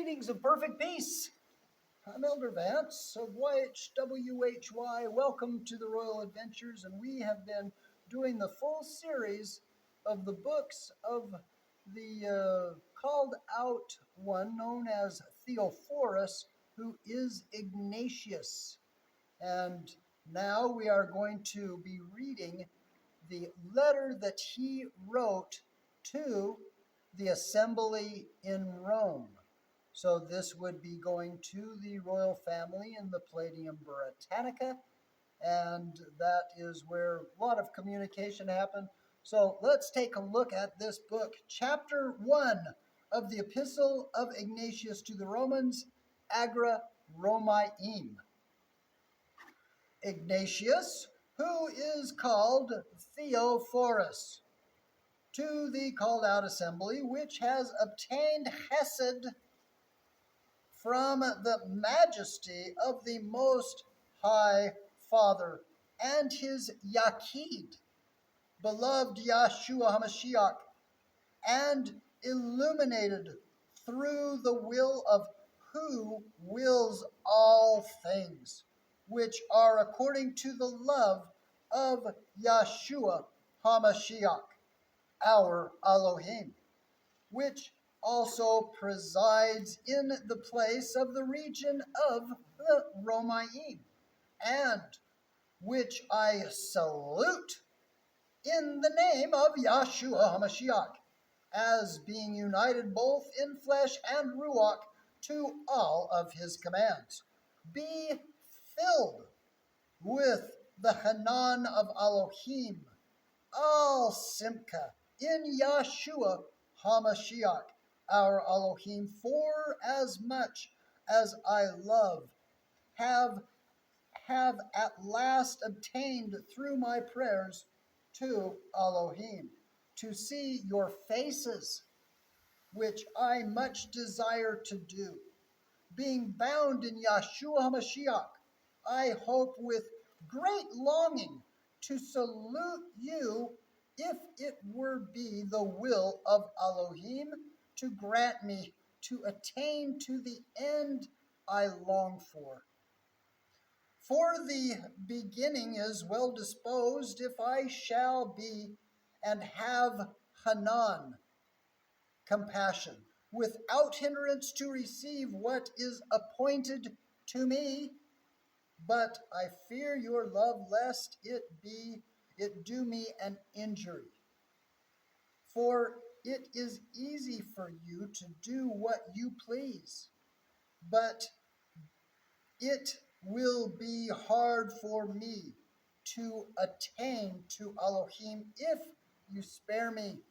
Greetings of perfect peace. I'm Elder Vance of YHWHY. Welcome to the Royal Adventures, and we have been doing the full series of the books of the called out one known as Theophorus, who is Ignatius. And now we are going to be reading the letter that he wrote to the assembly in Rome. So this would be going to the royal family in the Palladium Britannica, and that is where a lot of communication happened. So let's take a look at this book, chapter 1 of the Epistle of Ignatius to the Romans, Agra Romaeum. Ignatius, who is called Theophorus, to the called out assembly, which has obtained Hesed from the majesty of the Most High Father and his Yaqid, beloved Yahshua HaMashiach, and illuminated through the will of who wills all things, which are according to the love of Yahshua HaMashiach, our Elohim, which also presides in the place of the region of the Romaeum, and which I salute in the name of Yahshua HaMashiach, as being united both in flesh and ruach to all of his commands. Be filled with the Hanan of Elohim, al Simcha, in Yahshua HaMashiach, our Elohim, for as much as I have at last obtained through my prayers to Elohim, to see your faces, which I much desire to do. Being bound in Yahshua HaMashiach, I hope with great longing to salute you, if it were be the will of Elohim to grant me to attain to the end I long for. For the beginning is well disposed, if I shall be and have Hanan, compassion, without hindrance to receive what is appointed to me. But I fear your love, lest it do me an injury. For it is easy for you to do what you please, but it will be hard for me to attain to Elohim if you spare me.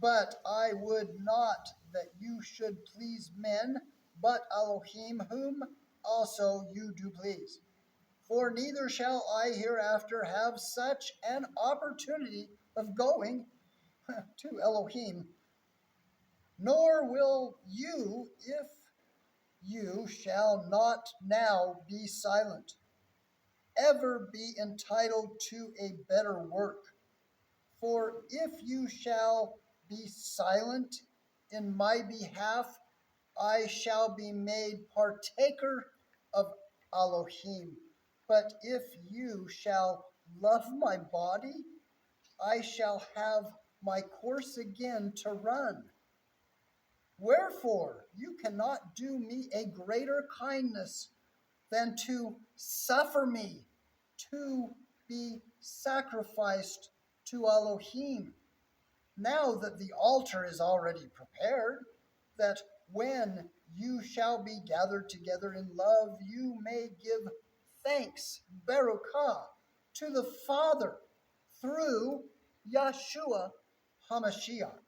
But I would not that you should please men, but Elohim, whom also you do please. For neither shall I hereafter have such an opportunity of going to Elohim, nor will you, if you shall not now be silent, ever be entitled to a better work. For if you shall be silent in my behalf, I shall be made partaker of Elohim. But if you shall love my body, I shall have my course again to run. Wherefore you cannot do me a greater kindness than to suffer me to be sacrificed to Elohim, now that the altar is already prepared, that when you shall be gathered together in love, you may give thanks, Baruch, to the Father through Yahshua HaMashiach,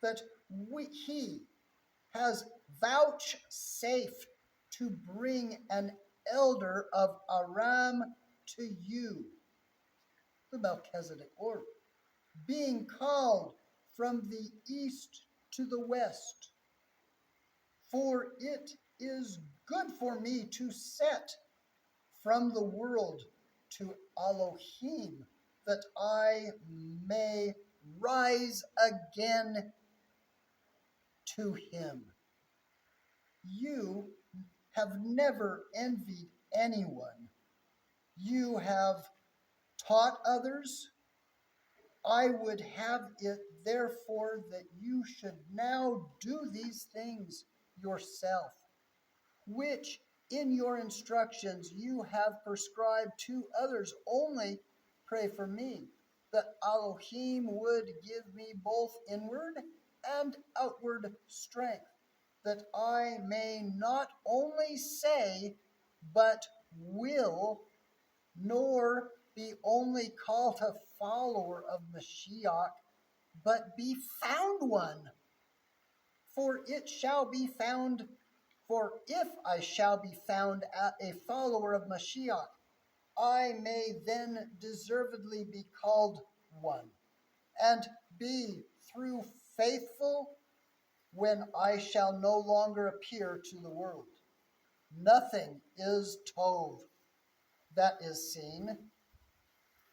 that he has vouchsafed to bring an elder of Aram to you, the Melchizedek order, being called from the east to the west. For it is good for me to set from the world to Elohim, that I may rise again to him. You have never envied anyone. You have taught others. I would have it, therefore, that you should now do these things yourself, which in your instructions you have prescribed to others. Only pray for me, that Elohim would give me both inward and outward strength, that I may not only say, but will, nor be only called a follower of Mashiach, but be found one. For it shall be found, for if I shall be found a follower of Mashiach, I may then deservedly be called one, and be through faithful when I shall no longer appear to the world. Nothing is tov that is seen,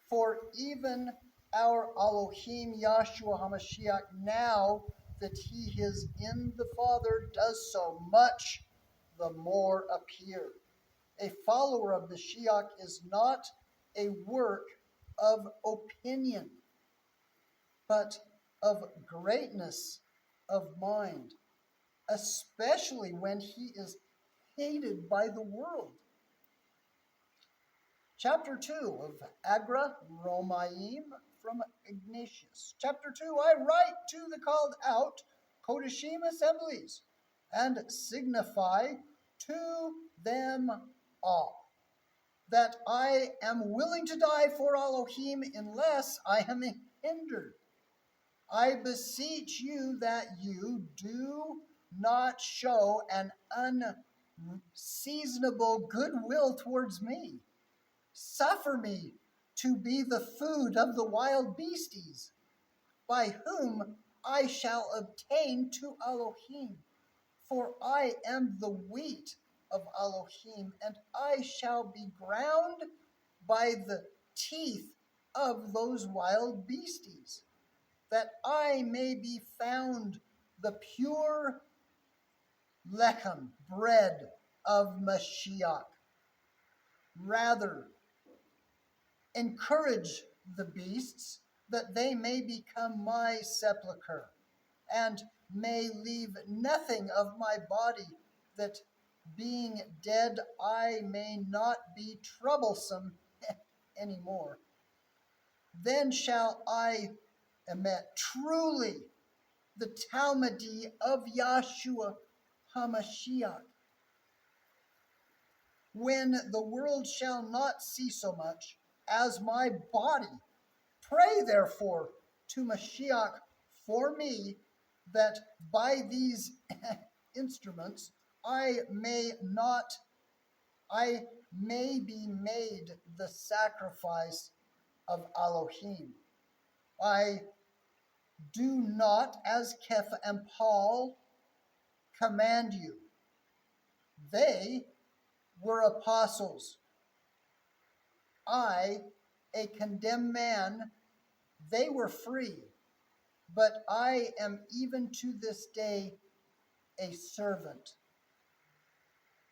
for even our Elohim Yahshua HaMashiach, now that he is in the Father, does so much the more appear. A follower of Mashiach is not a work of opinion, but of greatness of mind, especially when he is hated by the world. Chapter 2 of Agra Romaim from Ignatius. Chapter 2, I write to the called out Kodashim assemblies, and signify to them all that I am willing to die for Elohim unless I am hindered. I beseech you that you do not show an unseasonable goodwill towards me. Suffer me to be the food of the wild beasties, by whom I shall obtain to Elohim. For I am the wheat of Elohim, and I shall be ground by the teeth of those wild beasties, that I may be found the pure lechem, bread of Mashiach. Rather, encourage the beasts, that they may become my sepulchre, and may leave nothing of my body, that being dead I may not be troublesome anymore. Then shall I emit truly the Talmudi of Yahshua HaMashiach, when the world shall not see so much as my body. Pray therefore to Mashiach for me, that by these instruments I may be made the sacrifice of Elohim. I do not, as Keph and Paul, command you. They were apostles. I, a condemned man, they were free, but I am even to this day a servant.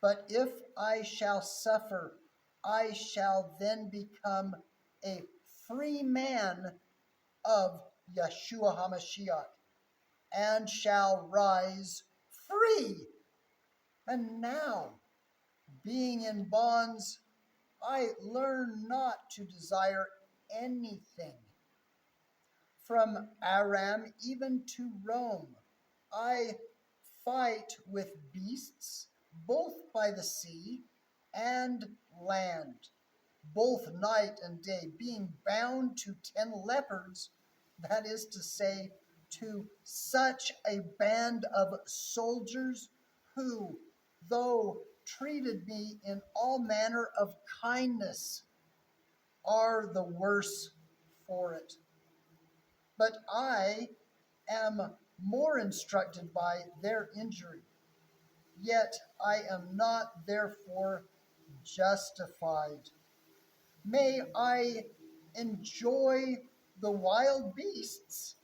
But if I shall suffer, I shall then become a free man of Yeshua HaMashiach, and shall rise free. And now, being in bonds, I learn not to desire anything. From Aram even to Rome, I fight with beasts, both by the sea and land, both night and day, being bound to 10 leopards, that is to say, to such a band of soldiers who, though treated me in all manner of kindness, are the worse for it. But I am more instructed by their injury, yet I am not therefore justified. May I enjoy the wild beasts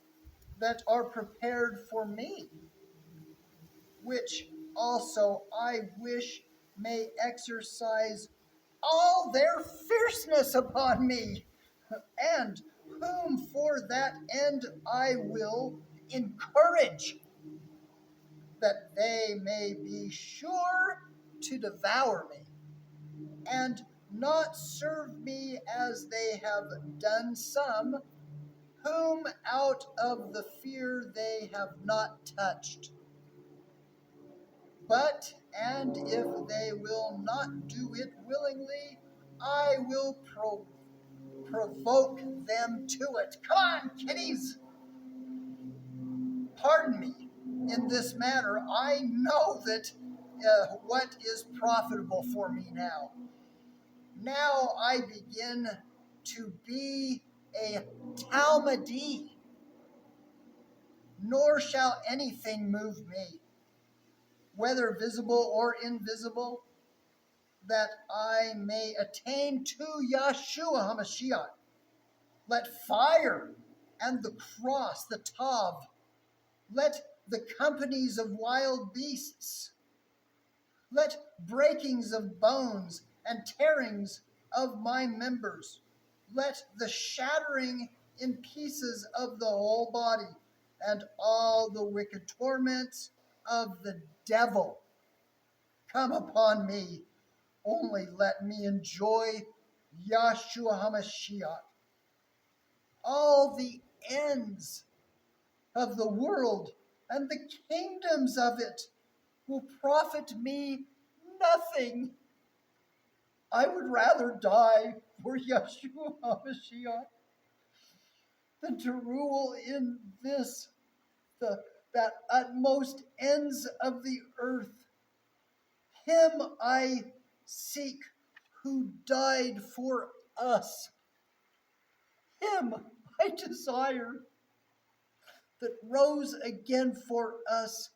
that are prepared for me, which also I wish may exercise all their fierceness upon me, and whom for that end I will encourage, that they may be sure to devour me, and not serve me as they have done some, whom out of the fear they have not touched. But, and if they will not do it willingly, I will provoke them to it. Come on, kiddies! Pardon me in this matter. I know that what is profitable for me now. Now I begin to be a Talmudee, nor shall anything move me, whether visible or invisible, that I may attain to Yahshua HaMashiach. Let fire and the cross, the Tav, let the companies of wild beasts, let breakings of bones and tearings of my members, let the shattering in pieces of the whole body, and all the wicked torments of the devil come upon me. Only let me enjoy Yahshua HaMashiach. All the ends of the world and the kingdoms of it will profit me nothing. I would rather die for Yahshua HaMashiach than to rule in that utmost ends of the earth. Him I seek who died for us. Him I desire that rose again for us.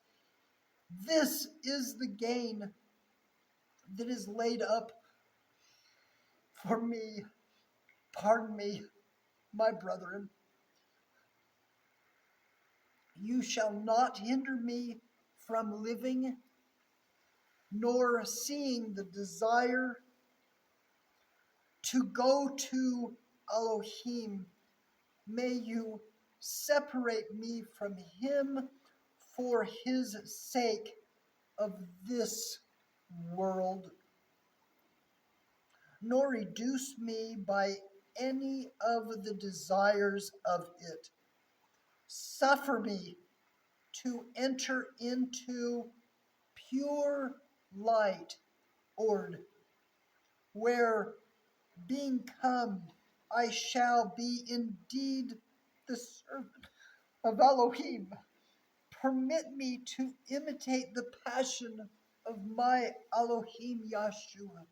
This is the gain that is laid up for me. Pardon me, my brethren. You shall not hinder me from living, nor seeing the desire to go to Elohim. May you separate me from him for his sake of this world, nor reduce me by any of the desires of it. Suffer me to enter into pure light, Ord, where being come, I shall be indeed the servant of Elohim. Permit me to imitate the passion of my Elohim Yahshua.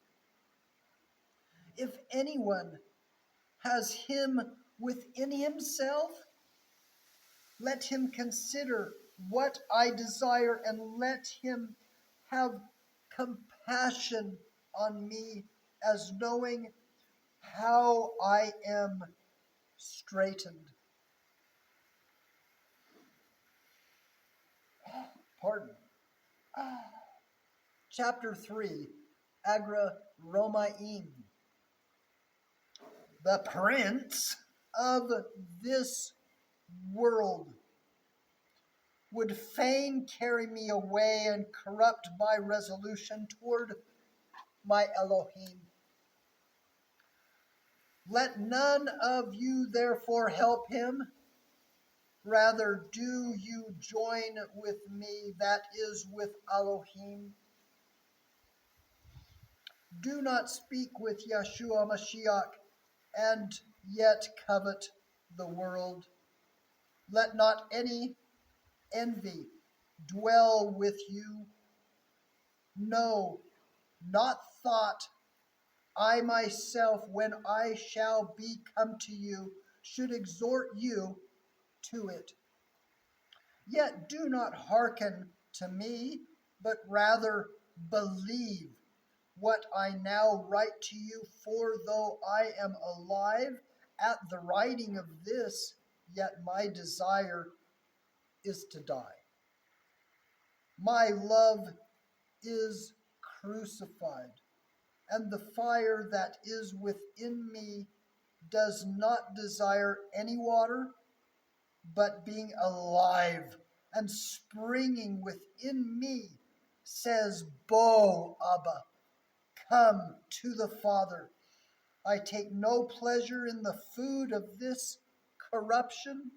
If anyone has him within himself, let him consider what I desire, and let him have compassion on me, as knowing how I am straitened. Pardon. Chapter 3, Agra Romaim. The prince of this world would fain carry me away and corrupt my resolution toward my Elohim. Let none of you therefore help him. Rather do you join with me, that is, with Elohim. Do not speak with Yahshua Mashiach and yet covet the world. Let not any envy dwell with you. No, not thought. I myself, when I shall be come to you, should exhort you to it. Yet do not hearken to me, but rather believe what I now write to you. For though I am alive at the writing of this, yet my desire is to die. My love is crucified, and the fire that is within me does not desire any water, but being alive and springing within me, says, Bo, Abba, come to the Father. I take no pleasure in the food of this corruption,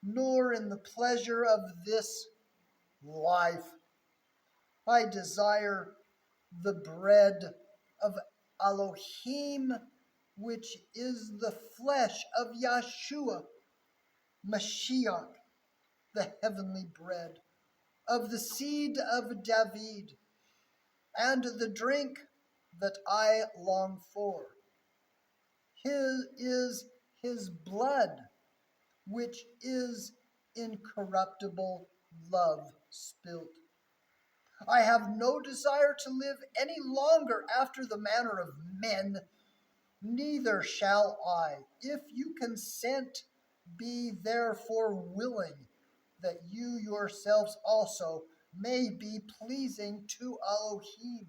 nor in the pleasure of this life. I desire the bread of Elohim, which is the flesh of Yeshua, Mashiach, the heavenly bread, of the seed of David, and the drink that I long for. His is his blood, which is incorruptible love spilt. I have no desire to live any longer after the manner of men, neither shall I, if you consent, be therefore willing that you yourselves also may be pleasing to Elohim.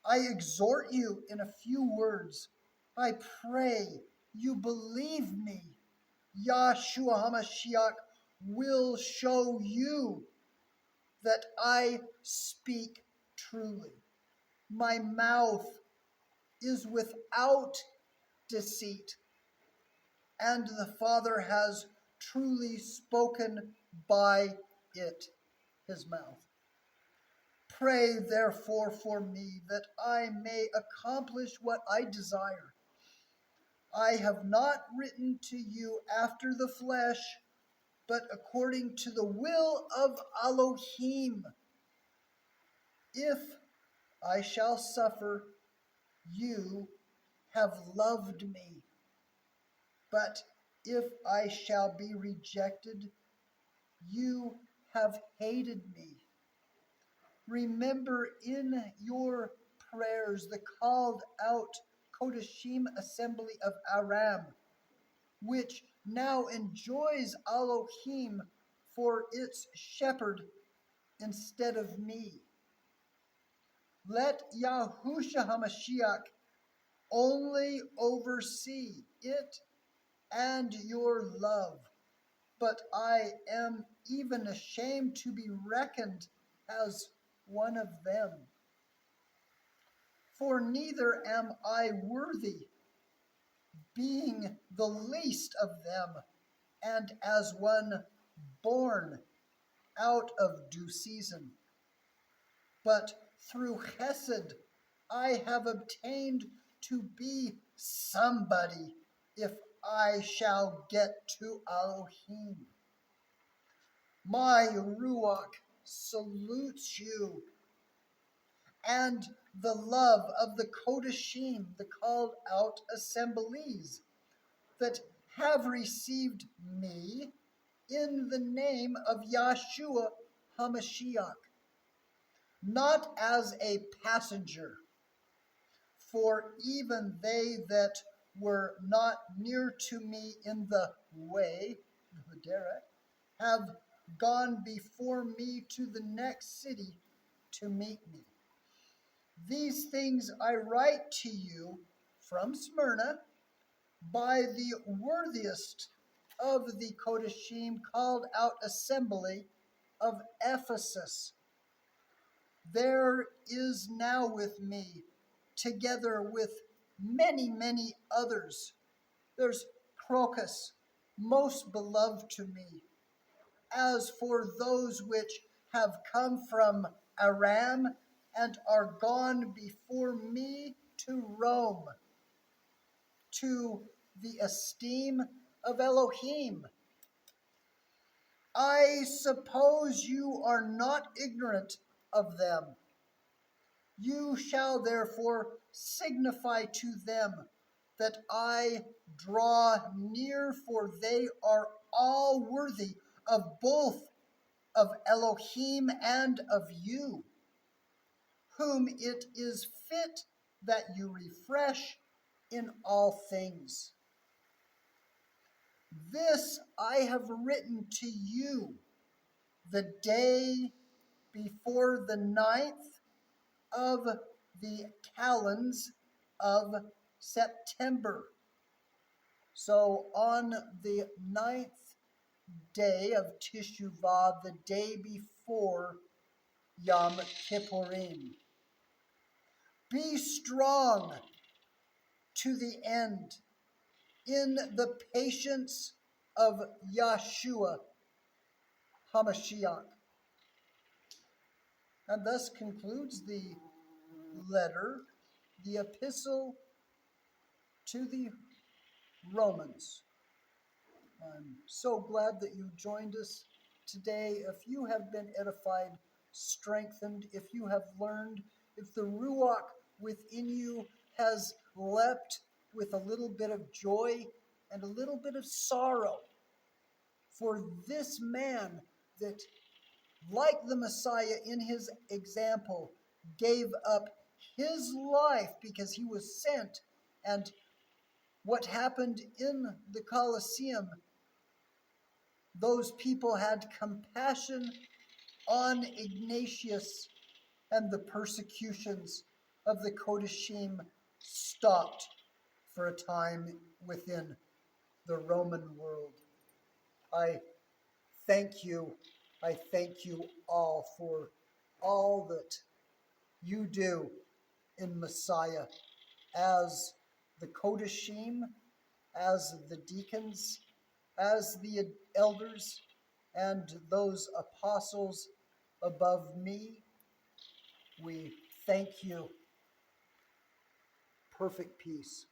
I exhort you in a few words. I pray you believe me. Yahshua HaMashiach will show you that I speak truly. My mouth is without deceit, and the Father has truly spoken by it, his mouth. Pray therefore for me that I may accomplish what I desire. I have not written to you after the flesh, but according to the will of Elohim. If I shall suffer, you have loved me. But if I shall be rejected, you have hated me. Remember in your prayers the called out Kodashim assembly of Aram, which now enjoys Elohim for its shepherd instead of me. Let Yahusha HaMashiach only oversee it and your love, but I am even ashamed to be reckoned as one of them. For neither am I worthy, being the least of them, and as one born out of due season. But through Chesed I have obtained to be somebody if I shall get to Elohim. My Ruach salutes you, and the love of the Kodashim, the called out assemblies, that have received me in the name of Yahshua HaMashiach, not as a passenger, for even they that were not near to me in the way, the derek, have gone before me to the next city to meet me. These things I write to you from Smyrna by the worthiest of the Kodashim called out assembly of Ephesus. There is now with me, together with many, many others. There's Crocus, most beloved to me. As for those which have come from Aram and are gone before me to Rome, to the esteem of Elohim. I suppose you are not ignorant of them. You shall therefore signify to them that I draw near, for they are all worthy of both of Elohim and of you, whom it is fit that you refresh in all things. This I have written to you the day before the 9th of the calends of September. So on the 9th day of Teshuvah, the day before Yom Kippurim. Be strong to the end in the patience of Yahshua HaMashiach. And thus concludes the letter, the epistle to the Romans. I'm so glad that you joined us today. If you have been edified, strengthened, if you have learned, if the Ruach within you has leapt with a little bit of joy and a little bit of sorrow for this man that, like the Messiah in his example, gave up his life because he was sent, and what happened in the Colosseum, those people had compassion on Ignatius, and the persecutions of the Kodashim stopped for a time within the Roman world. I thank you. I thank you all for all that you do in Messiah as the Kodashim, as the deacons, as the elders, and those apostles above me. We thank you. Perfect peace.